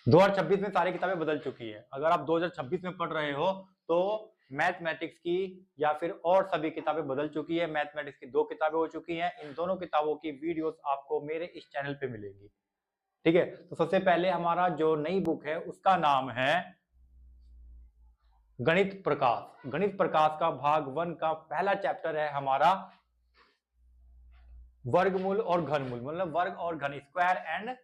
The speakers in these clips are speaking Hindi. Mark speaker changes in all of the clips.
Speaker 1: 2026 में सारी किताबें बदल चुकी है। अगर आप 2026 में पढ़ रहे हो तो मैथमेटिक्स की या फिर और सभी किताबें बदल चुकी है। मैथमेटिक्स की 2 किताबें हो चुकी हैं। इन दोनों किताबों की वीडियोस आपको मेरे इस चैनल पे मिलेंगी। ठीक है, तो सबसे पहले हमारा जो नई बुक है उसका नाम है गणित प्रकाश। गणित प्रकाश का भाग 1 का पहला चैप्टर है हमारा वर्गमूल और घनमूल, मतलब वर्ग और घन, स्क्वायर एंड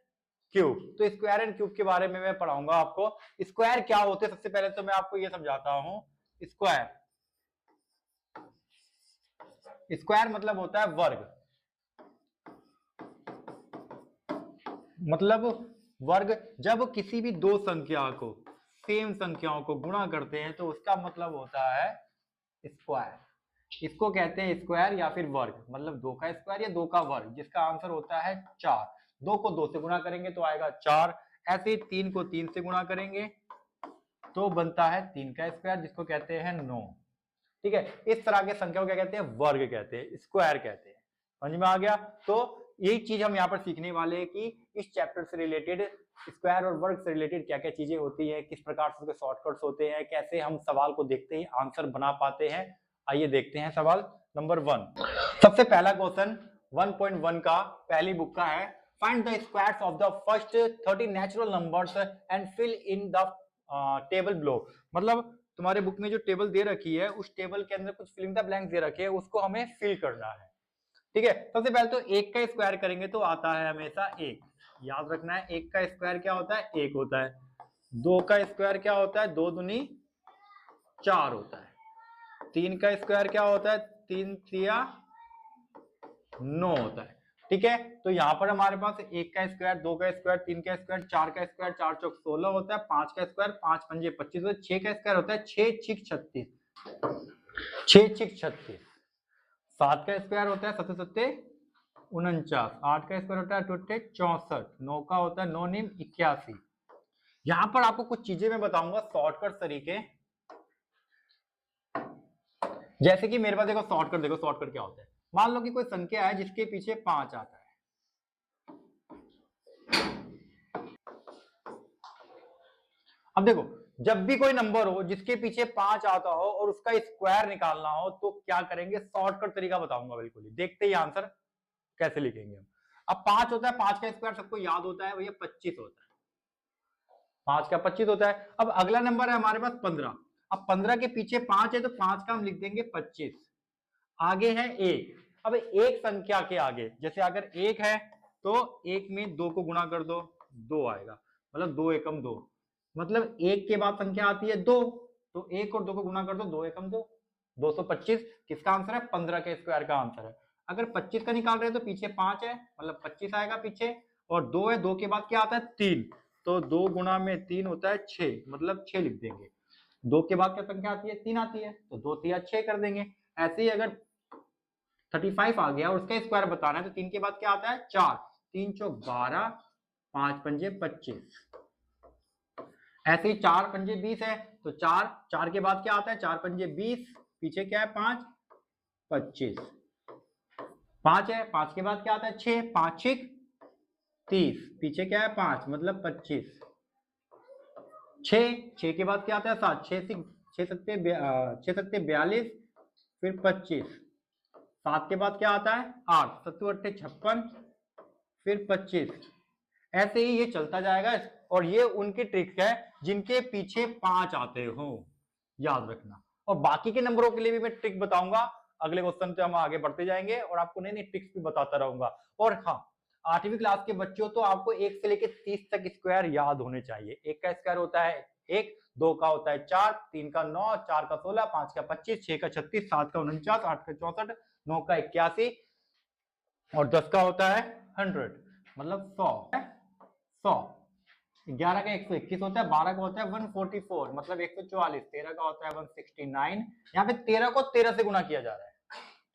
Speaker 1: क्यूब। तो स्क्वायर एंड क्यूब के बारे में मैं पढ़ाऊंगा आपको। स्क्वायर क्या होते हैं सबसे पहले तो मैं आपको ये समझाता हूं। स्क्वायर, स्क्वायर मतलब होता है वर्ग, मतलब वर्ग। जब किसी भी दो संख्या को, सेम संख्याओं को गुणा करते हैं तो उसका मतलब होता है स्क्वायर। इसको कहते हैं स्क्वायर या फिर वर्ग, मतलब 2 का स्क्वायर या 2 का वर्ग, जिसका आंसर होता है 4। 2 को 2 से गुणा करेंगे तो आएगा 4। ऐसे 3 को 3 से गुणा करेंगे तो बनता है 3 का स्क्वायर, जिसको कहते हैं 9। ठीक है, इस तरह के संख्या को क्या कहते हैं? वर्ग कहते हैं, स्क्वायर कहते हैं। समझ में आ गया? तो यही चीज हम यहाँ पर सीखने वाले हैं कि इस चैप्टर से रिलेटेड स्क्वायर और वर्ग से रिलेटेड क्या क्या चीजें होती है, किस प्रकार से उसके शॉर्टकट्स होते हैं, कैसे हम सवाल को देखते ही आंसर बना पाते हैं। आइए देखते हैं सवाल नंबर 1। सबसे पहला क्वेश्चन 1.1 का पहली बुक का है। Find the squares of the first 30 natural numbers and fill in the table below. मतलब तुम्हारे बुक में जो टेबल दे रखी है उस टेबल के अंदर कुछ फिलिंग द ब्लैंक्स दे रखे हैं, उसको हमें फिल करना है। ठीक है, सबसे पहले तो 1 का स्क्वायर करेंगे तो आता है हमेशा 1। याद रखना है 1 का स्क्वायर क्या होता है? 1 होता है। 2 का स्क्वायर क्या होता है? 2 दूनी 4 होता है। 3 का स्क्वायर क्या होता है? 3 3 9 होता है। ठीक है, तो यहाँ पर हमारे पास 1 का स्क्वायर, 2 का स्क्वायर, 3 का स्क्वायर, 4 का स्क्वायर, 4 चौक 16 होता है, 5 का स्क्वायर, 5 पंजे 25 होता है, 6 का स्क्वायर होता है 6 छिक 36, 6 छिक 36। 7 का स्क्वायर होता है 7 सत्ते 49, 8 का स्क्वायर होता है 2 64, 9 का होता है 9 निम 81। यहाँ पर आपको कुछ चीजें मैं बताऊंगा शॉर्टकट तरीके, जैसे कि मेरे पास देखो शॉर्टकट, देखो शॉर्टकट क्या होता है। मान लो कि कोई संख्या है जिसके पीछे 5 आता है। अब देखो, जब भी कोई नंबर हो जिसके पीछे 5 आता हो और उसका स्क्वायर निकालना हो तो क्या करेंगे? शॉर्टकट तरीका बताऊंगा बिल्कुल ही, देखते ही आंसर कैसे लिखेंगे हम। अब 5 होता है, 5 का स्क्वायर सबको याद होता है भैया 25 होता है। 5 का 25 होता है। अब अगला नंबर है हमारे पास 15। अब 15 के पीछे 5 है तो 5 का हम लिख देंगे 25। आगे है 1। अब एक संख्या के आगे, जैसे अगर 1 है तो 1 में 2 को गुणा कर दो, 2 आएगा, मतलब 2 एकम 2, मतलब 1 के बाद संख्या आती है 2, तो 1 और 2 को गुणा कर दो, 2 एकम 2, 225। किसका आंसर है? 15 के स्क्वायर का आंसर है। अगर 25 का निकाल रहे हैं तो पीछे 5 है, मतलब 25 आएगा पीछे, और 2 है, 2 के बाद क्या आता है? 3, तो 2 गुणा में 3 होता है 6, मतलब 6 लिख देंगे। 2 के बाद क्या संख्या आती है? 3 आती है, तो 2 3 6 कर देंगे। ऐसे ही अगर 35 आ गया और उसका स्क्वायर बताना है तो 3 के बाद क्या आता है? 4, 3 चौक 12, 5 पंजे 25। ऐसे ही 4 पंजे 20 है तो 4, 4 के बाद क्या आता है? 4 पंजे 20, पीछे क्या है? 5 25। 5 है, 5 के बाद क्या आता है? 6, 5 6 30, पीछे क्या है? 5, मतलब 25। 6, 6 के बाद क्या आता है? 7, 6 सत्ते 42, फिर 25। 7 के बाद क्या आता है? 8, 7 8 56, फिर 25। ऐसे ही ये चलता जाएगा। और ये उनकी ट्रिक्स है जिनके पीछे 5 आते हो, याद रखना। और बाकी के नंबरों के लिए भी मैं ट्रिक बताऊंगा। अगले क्वेश्चन पे हम आगे बढ़ते जाएंगे और आपको नई नई ट्रिक्स भी बताता रहूंगा। और हाँ, 8वीं क्लास के बच्चों तो आपको 1 से लेकर 30 तक स्क्वायर याद होने चाहिए। 1 का स्क्वायर होता है 1, 2 का होता है 4, 3 का 9, 4 का 16, 5 का 25, 6 का 36, 7 का 49, 8 का 64, 9 का 81 और 10 का होता है 100, मतलब 100। 11 का 121 होता है, 12 का होता है 144, मतलब 144, 13 का होता है 169, यहाँ पे 13 को 13 से गुना किया जा रहा है,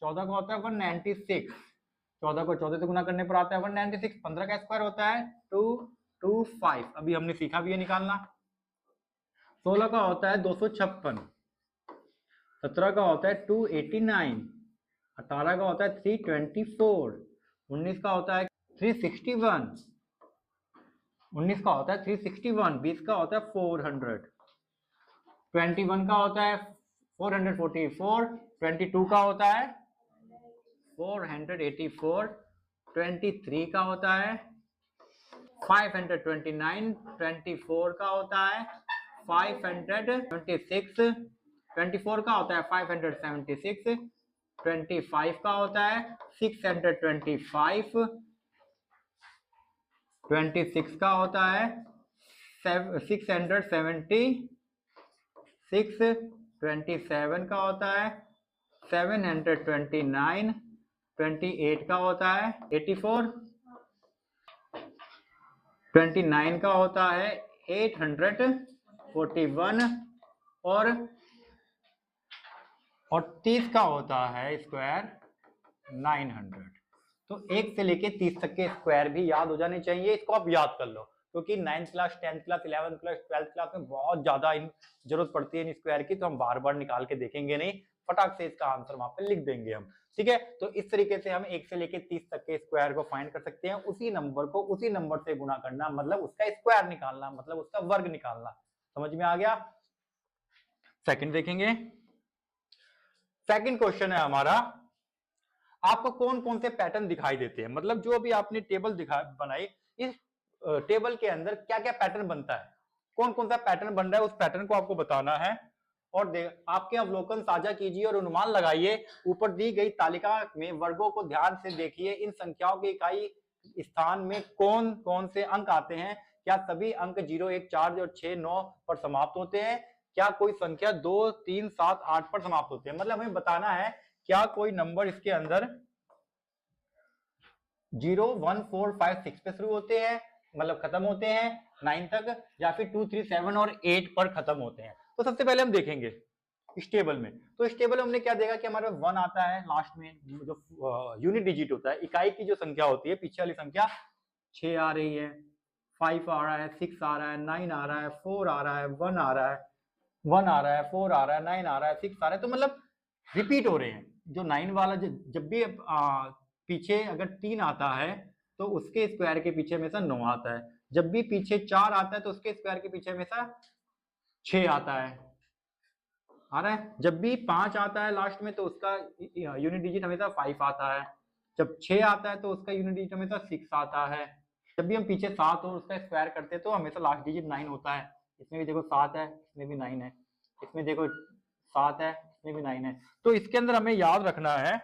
Speaker 1: 14 का होता है 196, 14 को 14 से गुना करने पर आता है 196, 15 का स्क्वायर होता है 225, अभी हमने सीखा भी है निकालना। 16 का होता है 256, 17 का होता है 289, 18 का होता है 324, 19 का होता है 361, 19 का होता है 361, 20 का होता है 400, 21 का होता है 444, 22 का होता है 484, 23 का होता है 529, 24 का होता है 526, 24 का होता है 576, 25 का होता है 625, 26 का होता है 676, 27 का होता है 729, 28 का होता है 84, 29 का होता है 841 और 30 का होता है स्क्वायर 900। तो 1 से लेके 30 तक के स्क्वायर भी याद हो जाने चाहिए, इसको आप याद कर लो, क्योंकि 9th class 10th class 11th class 12th class में बहुत ज्यादा जरूरत पड़ती है इन स्क्वायर की, तो हम बार बार निकाल के देखेंगे नहीं, फटाक से इसका आंसर वहां पे लिख देंगे हम। ठीक है, तो इस तरीके से हम 1 से लेके 30 तक के स्क्वायर को फाइंड कर सकते हैं। उसी नंबर को उसी नंबर से गुणा करना, मतलब उसका स्क्वायर निकालना, मतलब उसका वर्ग निकालना। समझ में आ गया? सेकंड देखेंगे। सेकंड क्वेश्चन है हमारा, आपको कौन कौन से पैटर्न दिखाई देते हैं, मतलब जो अभी आपने टेबल बनाई, इस टेबल के अंदर क्या क्या पैटर्न बनता है, कौन कौन सा पैटर्न बन रहा है, उस पैटर्न को आपको बताना है। और आपके अवलोकन साझा कीजिए और अनुमान लगाइए। ऊपर दी गई तालिका में वर्गों को ध्यान से देखिए। इन संख्याओं की इकाई स्थान में कौन कौन से अंक आते हैं? क्या सभी अंक 0, 1, 4 और 6, 9 पर समाप्त होते हैं? क्या कोई संख्या 2, 3, 7, 8 पर समाप्त होते हैं? मतलब हमें बताना है क्या कोई नंबर इसके अंदर 0, 1, 4, 5, 6 पे शुरू होते हैं, मतलब खत्म होते हैं 9 तक, या फिर 2, 3, 7 और 8 पर खत्म होते हैं। तो सबसे पहले हम देखेंगे इस टेबल में। तो इस टेबल में हमने क्या देखा कि हमारा 1 आता है लास्ट में, जो यूनिट डिजिट होता है, इकाई की जो संख्या होती है, पीछे वाली संख्या 6 आ रही है, 5 आ रहा है, 6 आ रहा है, 9 आ रहा है, 4 आ रहा है, 1 आ रहा है, 1 आ रहा है, 4 आ रहा है, 9 आ रहा है, 6 आ रहा है। तो मतलब रिपीट हो रहे हैं। जो 9 वाला जब भी पीछे अगर 3 आता है तो उसके स्क्वायर के पीछे हमेशा 9 आता है। जब भी पीछे 4 आता है तो उसके स्क्वायर के पीछे हमेशा 6 आता है, आ रहा है। जब भी 5 आता है लास्ट में तो उसका यूनिट डिजिट हमेशा 5 आता है। जब 6 आता है तो उसका यूनिट डिजिट हमेशा 6 आता है। जब भी हम पीछे 7 और उसका स्क्वायर करते हैं तो हमेशा लास्ट डिजिट 9 होता है। इसमें भी देखो 7 है, इसमें भी 9 है, इसमें देखो 7 है, इसमें भी 9 है। तो इसके अंदर हमें याद रखना है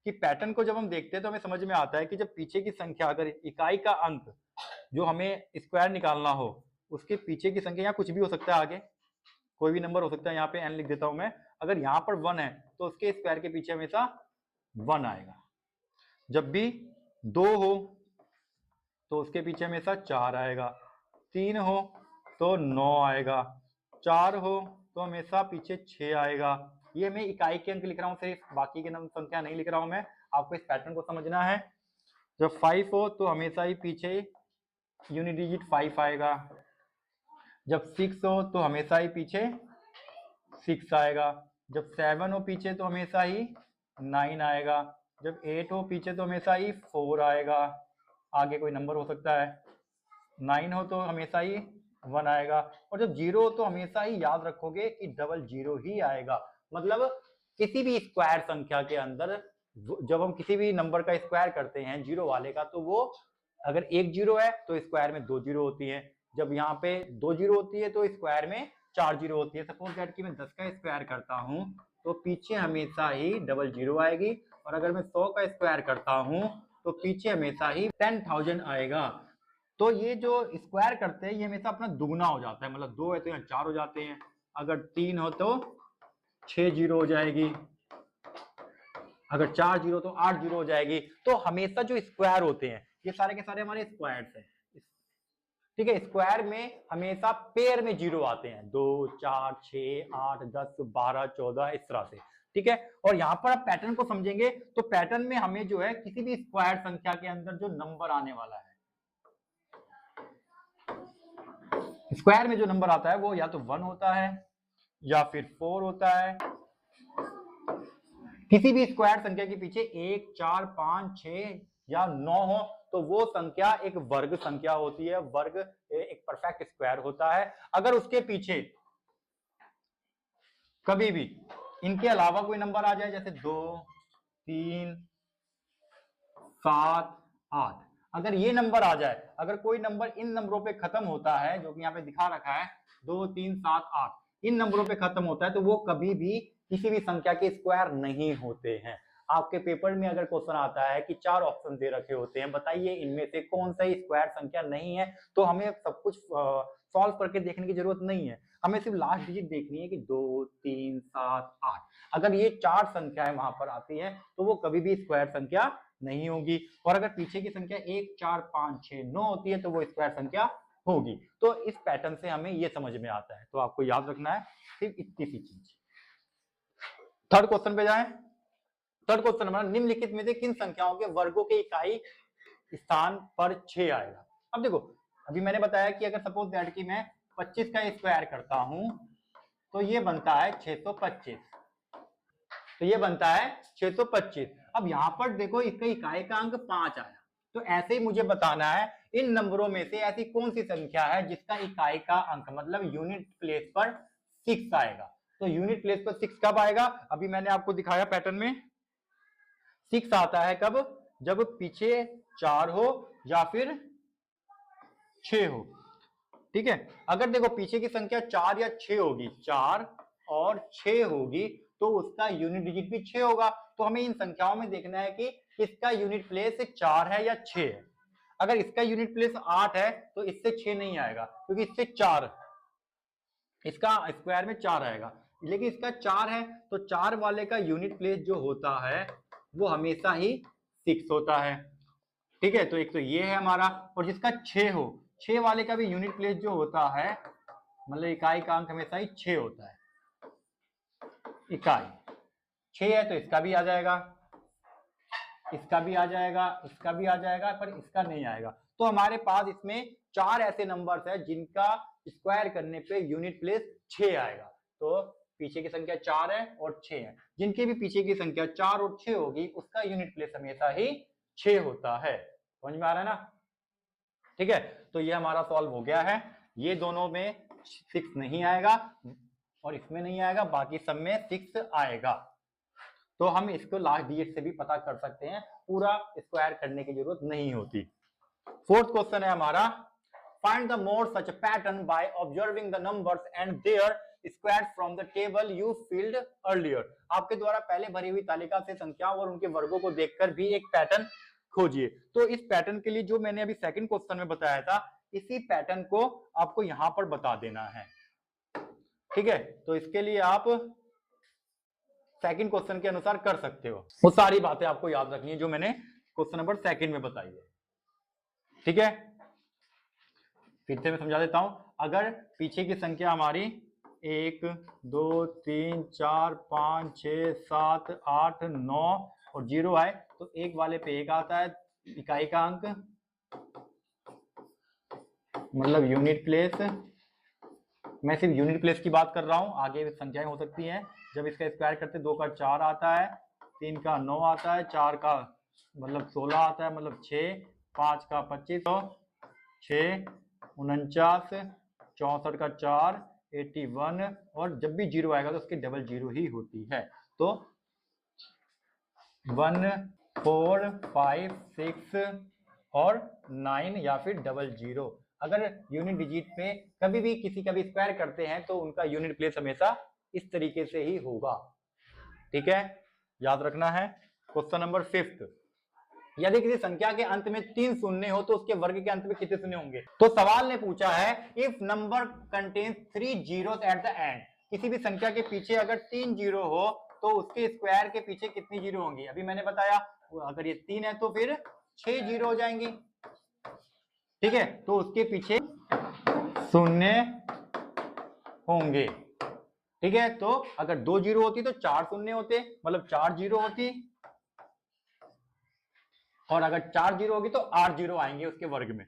Speaker 1: कि पैटर्न को जब हम देखते हैं तो हमें समझ में आता है कि जब पीछे की संख्या, अगर इकाई का अंक जो हमें स्क्वायर निकालना हो, उसके पीछे की संख्या, या कुछ भी हो सकता है, आगे कोई भी नंबर हो सकता है, यहाँ पे n लिख देता हूं मैं। अगर यहाँ पर 1 है तो उसके स्क्वायर के पीछे हमेशा 1 आएगा। जब भी 2 हो तो उसके पीछे हमेशा 4 आएगा, 3 हो तो 9 आएगा, 4 हो तो हमेशा पीछे 6 आएगा। ये मैं इकाई के अंक लिख रहा हूँ सिर्फ, बाकी के नंबर संख्या नहीं लिख रहा हूं मैं, आपको इस पैटर्न को समझना है। जब 5 हो तो हमेशा ही पीछे यूनिट डिजिट 5 आएगा। जब 6 हो तो हमेशा ही पीछे 6 आएगा। जब 7 हो पीछे तो हमेशा ही 9 आएगा। जब 8 हो पीछे तो हमेशा ही 4 आएगा, आगे कोई नंबर हो सकता है। 9 हो तो हमेशा ही 1 आएगा, और जब 0 हो तो हमेशा ही याद रखोगे कि डबल 0 ही आएगा। मतलब किसी भी स्क्वायर संख्या के अंदर जब हम किसी भी नंबर का स्क्वायर करते हैं 0 वाले का, तो वो अगर 1 0 है तो स्क्वायर में 2 0 होती है। जब यहाँ पे 2 0 होती है तो स्क्वायर में 4 0 होती है। सपोज दैट कि मैं 10 का स्क्वायर करता हूँ तो पीछे हमेशा ही डबल 0 आएगी, और अगर मैं 100 का स्क्वायर करता हूँ तो पीछे हमेशा ही 10,000 आएगा। तो ये जो स्क्वायर करते हैं ये हमेशा अपना दुगना हो जाता है, मतलब 2 है तो यहाँ 4 हो जाते हैं, अगर 3 हो तो 6 0 हो जाएगी, अगर 4 0 तो 8 0 हो जाएगी। तो हमेशा जो स्क्वायर होते हैं ये सारे के सारे हमारे स्क्वायर्स हैं। ठीक है, स्क्वायर में हमेशा पेयर में 0 आते हैं, 2, 4, 6, 8, 10, 12, 14, इस तरह से। ठीक है, और यहाँ पर आप पैटर्न को समझेंगे तो पैटर्न में हमें जो है किसी भी स्क्वायर संख्या के अंदर जो नंबर आने वाला है, स्क्वायर में जो नंबर आता है वो या तो 1 होता है या फिर 4 होता है। किसी भी स्क्वायर संख्या के पीछे 1, 4, 5, 6 या 9 हो तो वो संख्या एक वर्ग संख्या होती है, वर्ग एक परफेक्ट स्क्वायर होता है। अगर उसके पीछे कभी भी इनके अलावा कोई नंबर आ जाए, जैसे 2, 3, 7, 8, अगर ये नंबर आ जाए, अगर कोई नंबर इन नंबरों पे खत्म होता है, जो कि यहाँ पे दिखा रखा है 2, 3, 7, 8, इन नंबरों पे खत्म होता है, तो वो कभी भी किसी भी संख्या के स्क्वायर नहीं होते हैं। आपके पेपर में अगर क्वेश्चन आता है कि 4 ऑप्शन दे रखे होते हैं, बताइए इनमें से कौन सा स्क्वायर संख्या नहीं है, तो हमें सब कुछ सॉल्व करके देखने की जरूरत नहीं है, हमें सिर्फ लास्ट डिजिट देखनी है कि 2, 3, 7, 8। अगर ये 4 संख्याएं वहां पर आती हैं तो वो कभी भी स्क्वायर संख्या नहीं होगी, और अगर पीछे की संख्या 1, 4, 5, 6, 9 होती है तो वो स्क्वायर संख्या होगी। तो इस पैटर्न से हमें ये समझ में आता है, तो आपको याद रखना है सिर्फ इतनी सी चीज। थर्ड क्वेश्चन पे जाएं। थर्ड क्वेश्चन हमारा, निम्नलिखित में से किन संख्याओं के वर्गों के इकाई स्थान पर 6 आएगा। अब देखो, अभी मैंने बताया कि अगर सपोज दैट कि मैं 25 का स्क्वायर करता हूं तो ये बनता है 625, तो ये बनता है 625। अब यहां पर देखो इसका इकाई का अंक 5 आया, तो ऐसे ही मुझे बताना है इन नंबरों में से ऐसी कौन सी संख्या है जिसका इकाई का अंक मतलब यूनिट प्लेस पर 6 आएगा। तो यूनिट प्लेस पर 6 कब आएगा, अभी मैंने आपको दिखाया पैटर्न में, 6 आता है कब, जब पीछे 4 हो या फिर 6 हो। ठीक है, अगर देखो पीछे की संख्या 4 या 6 होगी, 4 और 6 होगी, तो उसका यूनिट डिजिट भी 6 होगा। तो हमें इन संख्याओं में देखना है कि इसका यूनिट प्लेस 4 है या 6 है। अगर इसका यूनिट प्लेस 8 है तो इससे 6 नहीं आएगा, क्योंकि इससे 4, इसका स्क्वायर में 4 आएगा, लेकिन इसका 4 है तो 4 वाले का यूनिट प्लेस जो होता है वो हमेशा ही 6 होता है। ठीक है, तो एक तो ये है हमारा, और जिसका 6 हो, 6 वाले का भी यूनिट प्लेस जो होता है मतलब इकाई का अंक हमेशा ही 6 होता है। इकाई 6 है तो इसका भी आ जाएगा, इसका भी आ जाएगा, इसका भी आ जाएगा, पर इसका नहीं आएगा। तो हमारे पास इसमें 4 ऐसे नंबर्स है जिनका स्क्वायर करने पे यूनिट प्लेस 6 आएगा। तो पीछे की संख्या 4 है और 6 है, जिनके भी पीछे की संख्या 4 और 6 होगी उसका यूनिट प्लेस हमेशा ही 6 होता है। समझ में आ रहा है ना। ठीक है, तो ये हमारा सॉल्व हो गया है। ये दोनों में 6 नहीं आएगा और इसमें नहीं आएगा, बाकी सब में 6 आएगा। तो हम इसको लास्ट डिजिट से भी पता कर सकते हैं, पूरा स्क्वायर करने की जरूरत नहीं होती। फोर्थ क्वेश्चन है हमारा, find the more such pattern by observing the numbers and their squares from the table you filled earlier. आपके द्वारा पहले भरी हुई तालिका से संख्याओं और उनके वर्गों को देखकर भी एक पैटर्न खोजिए। तो इस पैटर्न के लिए जो मैंने अभी सेकंड क्वेश्चन में बताया था, इसी पैटर्न को आपको यहां पर बता देना है। ठीक है, तो इसके लिए आप सेकंड क्वेश्चन के अनुसार कर सकते हो। वो सारी बातें आपको याद रखनी है जो मैंने क्वेश्चन नंबर सेकंड में बताई है। ठीक है, फिर से मैं समझा देता हूं। अगर पीछे की संख्या हमारी 1, 2, 3, 4, 5, 6, 7, 8, 9 और 0 आए तो एक वाले पे 1 आता है, इकाई का अंक मतलब यूनिट प्लेस। मैं सिर्फ यूनिट प्लेस की बात कर रहा हूं, आगे संख्याएं हो सकती हैं। जब इसका स्क्वायर करते 2 का 4 आता है, 3 का 9 आता है, 4 का मतलब 16 आता है मतलब 6, 5 का 25, 6, 49, 64 का 4, 81, और जब भी 0 आएगा तो उसकी डबल 0 ही होती है। तो 1, 4, 5, 6 और 9 या फिर डबल 0। अगर यूनिट डिजिट में कभी भी किसी का भी स्क्वायर करते हैं तो उनका यूनिट प्लेस हमेशा इस तरीके से ही होगा। ठीक है, याद रखना है। क्वेश्चन नंबर 5, यदि किसी संख्या के अंत में 3 शून्य हो तो उसके वर्ग के अंत में कितने शून्य होंगे। तो सवाल ने पूछा है if number contains 3 zeros eight the and, किसी भी संख्या के पीछे अगर 3 जीरो हो तो उसके स्क्वायर के पीछे कितनी जीरो होंगी। अभी मैंने बताया अगर ये 3 है तो फिर 6 जीरो हो जाएंगी। ठीक है, तो उसके पीछे शून्य होंगे। ठीक है, तो अगर 2 जीरो होती तो 4 शून्य होते, मतलब 4 जीरो होती, और अगर 4 जीरो होगी तो 8 जीरो आएंगे उसके वर्ग में।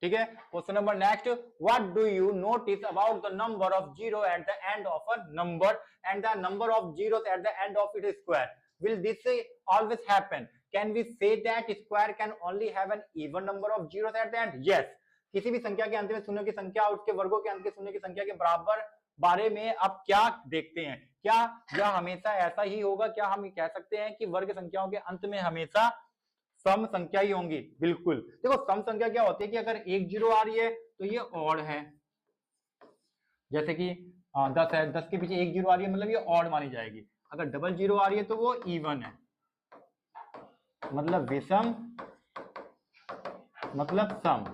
Speaker 1: ठीक है, question number next, what do you notice about the number of zero at the end of a number and the number of zeros at the end of its square, will this always happen. Can we say that square can only have an even number of zeros at the end? Yes, किसी भी संख्या के अंत में शून्य की संख्या और उसके वर्गों के अंत के शून्य की संख्या के बराबर बारे में आप क्या देखते हैं? क्या यह हमेशा ऐसा ही होगा? क्या हम कह सकते हैं कि वर्ग संख्याओं के अंत में हमेशा सम संख्या ही होंगी? बिल्कुल। देखो सम संख्या क्या होती है कि अगर एक जीरो आ रही है तो ये ऑड है, जैसे कि 10 है, 10 के पीछे एक जीरो आ रही है मतलब ये ऑड मानी जाएगी। अगर डबल जीरो आ रही है तो वो इवन है, मतलब विषम मतलब सम।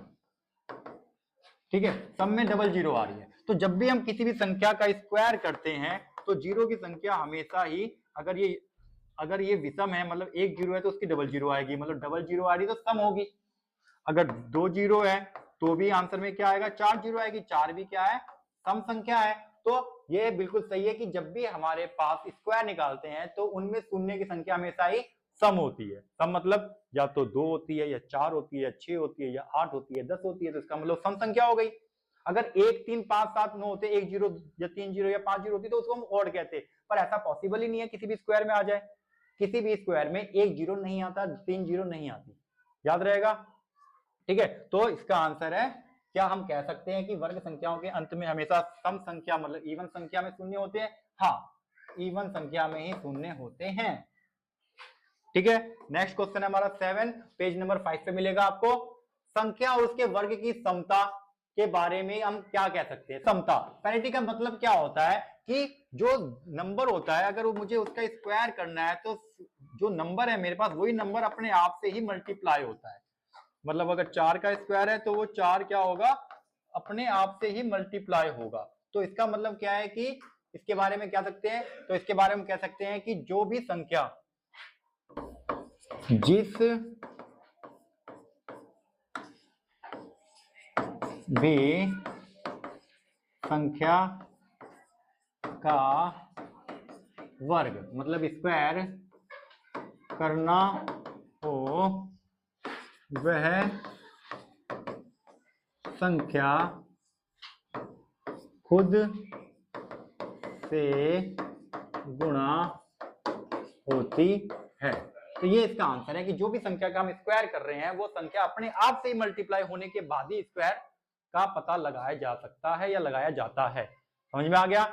Speaker 1: ठीक है, सम में डबल जीरो आ रही है। तो जब भी हम किसी भी संख्या का स्क्वायर करते हैं तो जीरो की संख्या हमेशा ही, अगर ये विषम है मतलब एक जीरो है तो उसकी डबल जीरो आएगी, मतलब डबल जीरो आ रही है तो सम होगी। अगर दो जीरो है तो भी आंसर में क्या आएगा? 4 जीरो आएगी। 4 भी क्या है? सम संख्या है। तो ये बिल्कुल सही है कि जब भी हमारे पास स्क्वायर निकालते हैं तो उनमें शून्य की संख्या हमेशा ही सम होती है। सम मतलब या तो 2 होती है या 4 होती है या 6 होती है या 8 होती है 10 होती है, तो इसका मतलब सम संख्या हो गई। अगर 1 3 5 7 9 होते, 1 जीरो या 3 जीरो या 5 जीरो होती तो उसको हम ऑड कहते, पर ऐसा पॉसिबल ही नहीं है किसी भी स्क्वायर में आ जाए। किसी भी स्क्वायर में 1 जीरो नहीं आता, 3 जीरो नहीं आती, याद रहेगा। ठीक है, तो इसका आंसर है, क्या हम कह सकते हैं कि वर्ग संख्याओं के अंत में हमेशा सम संख्या मतलब इवन संख्या में शून्य होते हैं? हाँ, इवन संख्या में ही शून्य होते हैं। ठीक है, नेक्स्ट क्वेश्चन है हमारा 7, पेज नंबर 5 पे मिलेगा आपको। संख्या और उसके वर्ग की समता के बारे में हम क्या कह सकते हैं? समता, पैरिटी का मतलब क्या होता है कि जो नंबर होता है अगर वो मुझे उसका स्क्वायर करना है तो जो नंबर है मेरे पास वही नंबर अपने आप से ही मल्टीप्लाई होता है। मतलब अगर 4 का स्क्वायर है तो वो 4 क्या होगा? अपने आप से ही मल्टीप्लाई होगा। तो इसका मतलब क्या है कि इसके बारे में क्या सकते हैं? तो इसके बारे में कह सकते हैं कि जो भी संख्या जिस भी संख्या का वर्ग मतलब स्क्वायर करना हो वह संख्या खुद से गुणा होती है। तो ये इसका आंसर है कि जो भी संख्या का हम स्क्वायर कर रहे हैं वो संख्या अपने आप से ही मल्टीप्लाई होने के बाद ही स्क्वायर का पता लगाया जा सकता है या लगाया जाता है। समझ में आ गया?